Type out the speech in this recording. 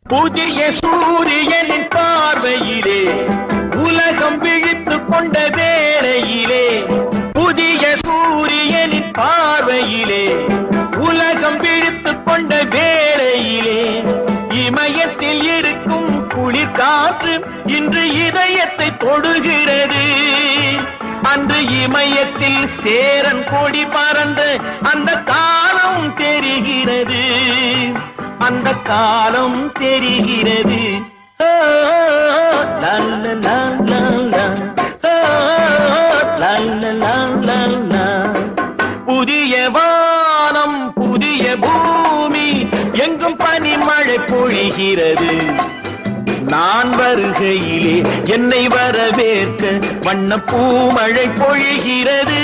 புதிய சூரியனின் பார்வையிலே உலகம் விழித்துக் கொண்ட வேளையிலே, புதிய சூரியனின் பார்வையிலே உலகம் விழித்துக் கொண்ட வேளையிலே, இமயத்தில் இருக்கும் குளிர் காற்று இன்று இதயத்தை தொடுகிறது. அன்று இமயத்தில் சேரன் கொடி பறந்த அந்த காலம் தெரிகிறது, அந்த காலம் தெரிகிறது. புதிய வானம் புதிய பூமி எங்கும் பனிமழை பொழிகிறது. நான் வருகையிலே என்னை வரவேற்க வண்ண பூமழை பொழிகிறது.